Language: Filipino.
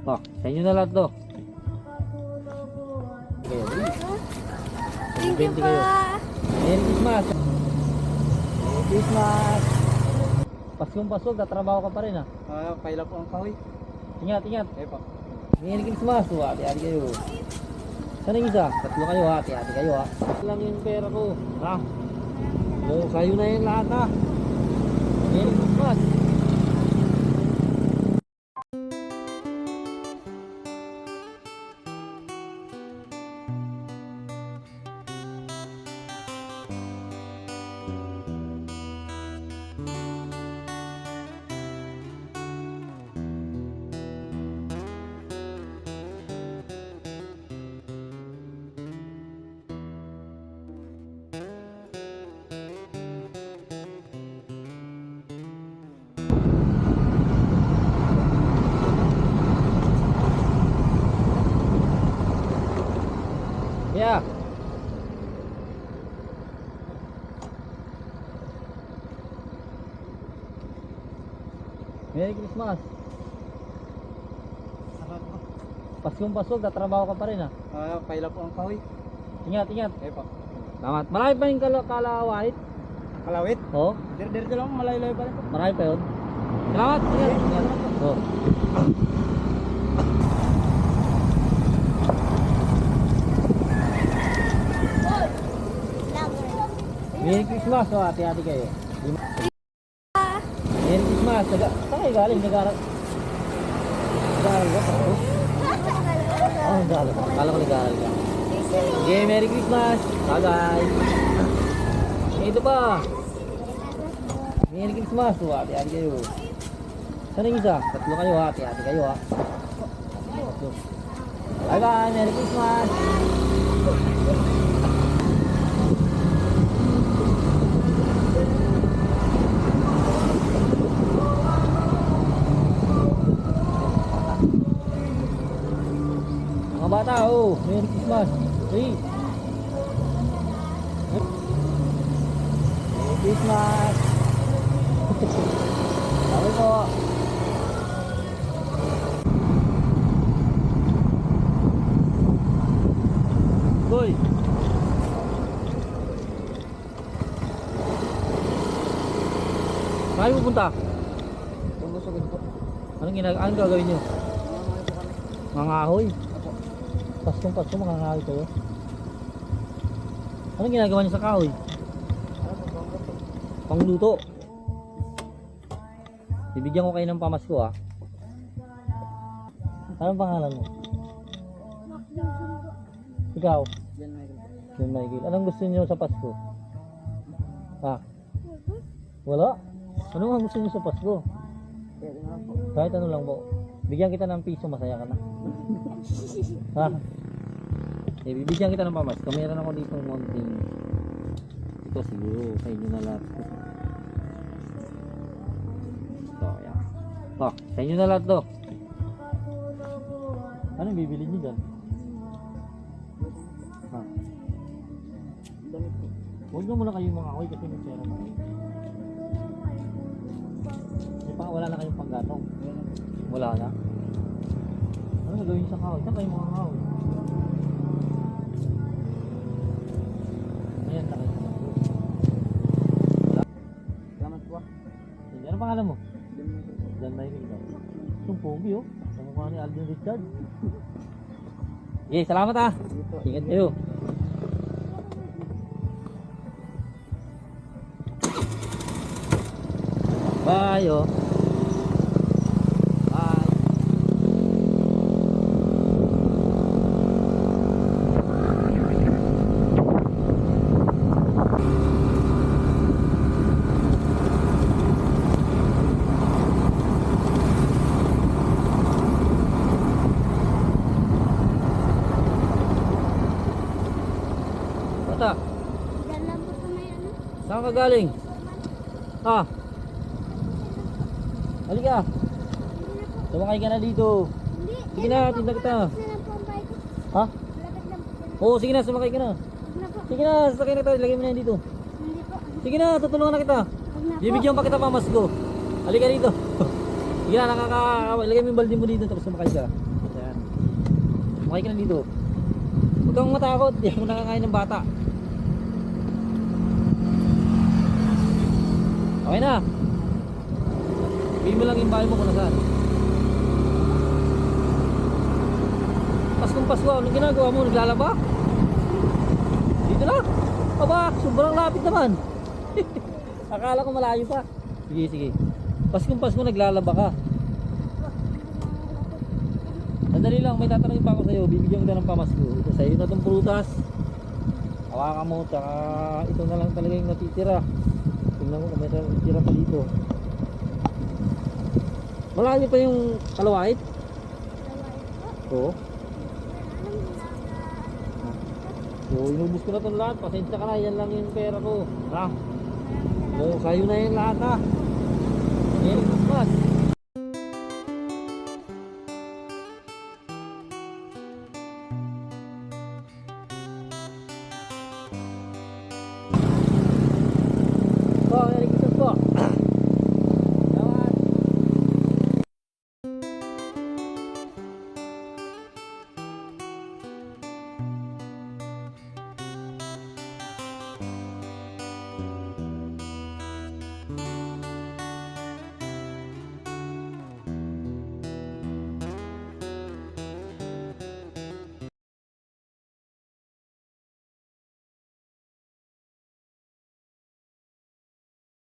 Oh, sa inyo na lahat to. Okay, Thank you 20 po. kayo. Merry Christmas! Merry Christmas! Paskong pasok, tatrabaho ka pa rin ha. Kaila po ang kahoy. Ingat, ingat. Okay po. Merry Christmas! Oh, hati-hati kayo. Saan ang isa? Tatlo kayo ha, hati-hati kayo ha. Ito lang yung pera ko. Ha? Oh, kayo na yung lahat ha. Merry Christmas! Yeah. Merry Christmas. Paskong pasok, tatrabaho ka pa rin ha. Kaila po ang kahoy. Ingat, ingat. Okay po. Salamat. Marami pa yung kalawahit. Kalawit. Oh, Dir-dir lang, malayo-layo pa rin po. marami pa yun. Salamat. Ingat. Ingat. Oh. Merry Christmas. Oh, hati-hati kayo. Merry Christmas. Saan kayo galing? Nag-aaral ka? Oh, nag-aaral ka. Kala ko nag-aaral ka. Okay, Merry Christmas. Bye-bye. Ito pa. Merry Christmas. Oh, hati-hati kayo. Saan yung isa? Tatlo kayo ha. Hati-hati kayo ha. Tatlo. Bye-bye. Merry Christmas. Mga bata, oh, Merry Christmas. Hey. Merry Christmas. Sabi po. Boy. Saan pupunta? Anong gagawin nyo? Mga ahoy. Paskong mga kahoy kayo. Anong ginagawa niyo sa kahoy? Pangluto. Bibigyan ko kayo ng pamasko ha. Anong pangalan mo? Ikaw? John Michael. Anong gusto niyo sa Pasko? Ha? Wala? Anong ang gusto niyo sa Pasko? Kahit ano lang po. Bigyan kita ng piso, masaya ka na. Ha? Eh, bibigyan kita ng pamasko. Meron ako dito monting. Ito siguro sa inyo na lahat. Ito, yan. Oh, sa inyo na lahat to. Anong bibili niyo dyan? Ha? Huwag na muna kayong mga akoy kasi may pera na kayo. Wala na kayong panggatong. Wala na. Ano gagawin sa kahoy? Saan kayo mga kahoy? Ayan na kayo. Wala. Salamat po. Hindi, ano pangalan mo? John Michael ikaw. Itong pogi oh. Sa mukha ni Alvin Richard. Okay, salamat ah. Ingat kayo. Bye oh. Bata, Diyan lang po sa may ano. saan ka galing? Ha? Halika. Sumakay ka na dito. Hindi. Sige na, tinda kita. Na lang po ang bike ko. Ha? Malapit lang po. Oo, sige na, sumakay ka na. Huwag na po. Sige na, sasakay na tayo. Lagay mo na yan dito. Hindi po. Sige na, tutulungan na kita. Huwag na po. Bibigyan pa kita pamasko. Halika dito. Sige na, ilagay mo yung balde mo dito tapos sumakay ka. Yan. Sumakay ka na dito. Huwag kang matakot, di ako nakakain ng bata. Okay na. Bigyan mo lang yung bahay mo kung nasaan. Paskong Pasko, anong ginagawa mo? Naglalaba? Dito na. Aba, sobrang lapit naman. Akala ko malayo pa. Sige, sige. Paskong Pasko, naglalaba ka. Sandali lang, may tatanungin pa ako sa'yo. Bibigyan kita ng pamasko. Ito sa'yo na itong prutas. Hawakan mo, tsaka ito na lang talaga yung natitira. Tingnan mo kung may natitira pa dito. Malayo pa yung kalawait? Oo. So, inubos ko na itong lahat. Pasensya ka na, yan lang yung pera ko. Ha? So, sa'yo na yung lahat ha.